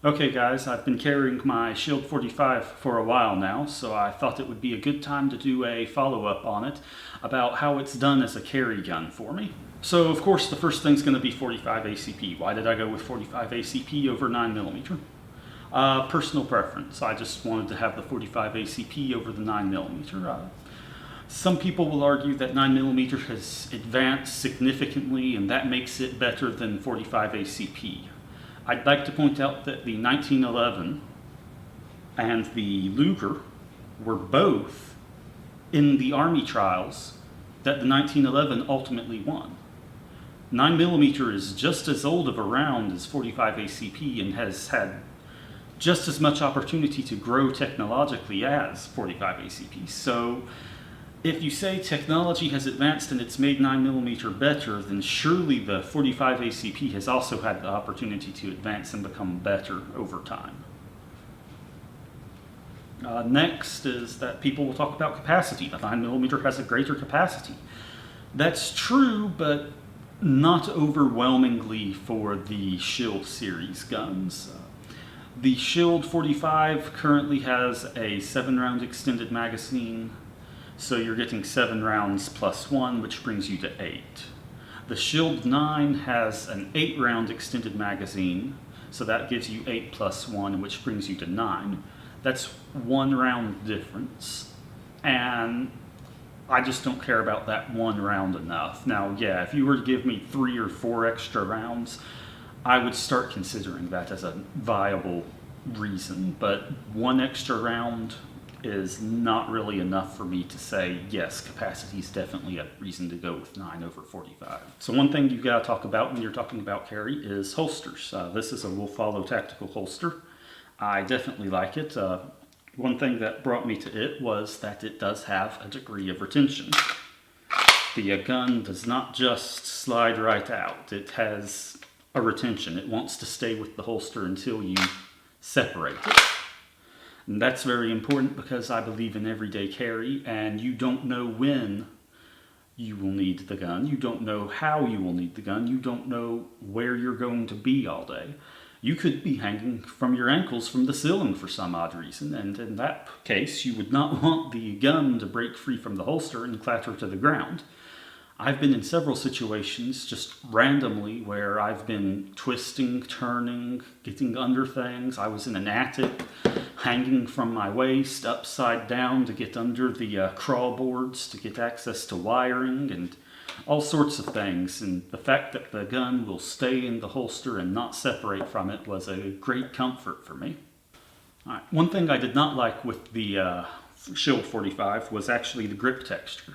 Okay guys, I've been carrying my Shield 45 for a while now, so I thought it would be a good time to do a follow-up on it about how it's done as a carry gun for me. So of course the first thing's going to be 45 ACP. Why did I go with 45 ACP over 9mm? Personal preference. I just wanted to have the 45 ACP over the 9mm. Some people will argue that 9mm has advanced significantly and that makes it better than 45 ACP. I'd like to point out that the 1911 and the Luger were both in the Army trials that the 1911 ultimately won. 9mm is just as old of a round as 45 ACP and has had just as much opportunity to grow technologically as 45 ACP. So if you say technology has advanced and it's made 9mm better, then surely the 45 ACP has also had the opportunity to advance and become better over time. Next is that people will talk about capacity. The 9mm has a greater capacity. That's true, but not overwhelmingly for the Shield series guns. The Shield 45 currently has a 7-round extended magazine, so you're getting 7 rounds plus 1, which brings you to 8. The Shield 9 has an 8-round extended magazine, so that gives you 8 plus 1, which brings you to 9. That's 1 round difference, and I just don't care about that 1 round enough. Now, yeah, if you were to give me 3 or 4 extra rounds, I would start considering that as a viable reason, but 1 extra round is not really enough for me to say, yes, capacity is definitely a reason to go with 9 over 45. So one thing you've got to talk about when you're talking about carry is holsters. This is a Wolf Hollow tactical holster. I definitely like it. One thing that brought me to it was that it does have a degree of retention. The gun does not just slide right out. It has a retention. It wants to stay with the holster until you separate it. And that's very important because I believe in everyday carry, and you don't know when you will need the gun. You don't know how you will need the gun. You don't know where you're going to be all day. You could be hanging from your ankles from the ceiling for some odd reason, and in that case, you would not want the gun to break free from the holster and clatter to the ground. I've been in several situations just randomly where I've been twisting, turning, getting under things. I was in an attic, hanging from my waist upside down to get under the crawl boards to get access to wiring and all sorts of things. And the fact that the gun will stay in the holster and not separate from it was a great comfort for me. All right. One thing I did not like with the Shield 45 was actually the grip texture.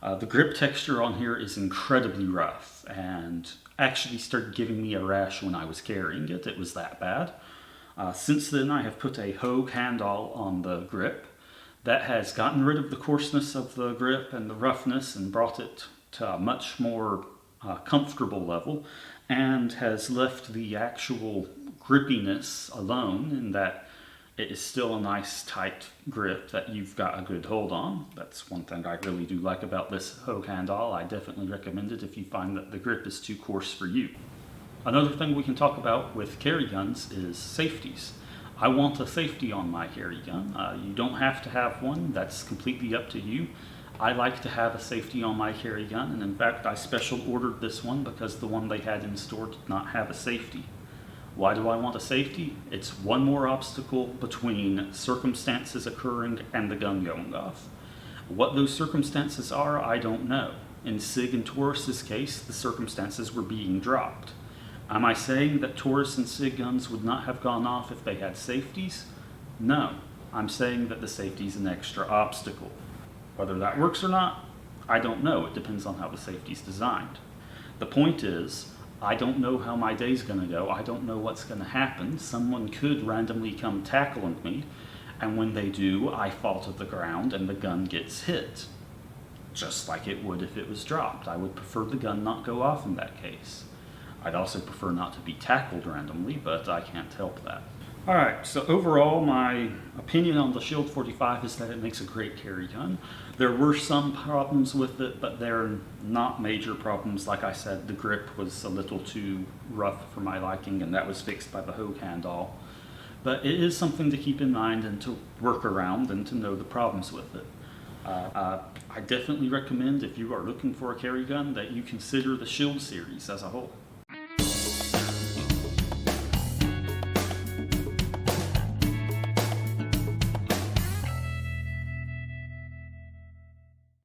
The grip texture on here is incredibly rough and actually started giving me a rash when I was carrying it. It was that bad. Since then I have put a Hogue handle on the grip. That has gotten rid of the coarseness of the grip and the roughness and brought it to a much more comfortable level, and has left the actual grippiness alone in that it is still a nice tight grip that you've got a good hold on. That's one thing I really do like about this Hogue handle. I definitely recommend it if you find that the grip is too coarse for you. Another thing we can talk about with carry guns is safeties. I want a safety on my carry gun. You don't have to have one. That's completely up to you. I like to have a safety on my carry gun, and in fact I special ordered this one because the one they had in store did not have a safety. Why do I want a safety? It's one more obstacle between circumstances occurring and the gun going off. What those circumstances are, I don't know. In Sig and Taurus's case, the circumstances were being dropped. Am I saying that Taurus and Sig guns would not have gone off if they had safeties? No. I'm saying that the safety is an extra obstacle. Whether that works or not, I don't know. It depends on how the safety is designed. The point is, I don't know how my day's going to go. I don't know what's going to happen. Someone could randomly come tackling me, and when they do, I fall to the ground and the gun gets hit. Just like it would if it was dropped. I would prefer the gun not go off in that case. I'd also prefer not to be tackled randomly, but I can't help that. Alright, so overall my opinion on the Shield 45 is that it makes a great carry gun. There were some problems with it, but they're not major problems. Like I said, the grip was a little too rough for my liking, and that was fixed by the Hogue handle. But it is something to keep in mind and to work around and to know the problems with it. I definitely recommend, if you are looking for a carry gun, that you consider the Shield series as a whole.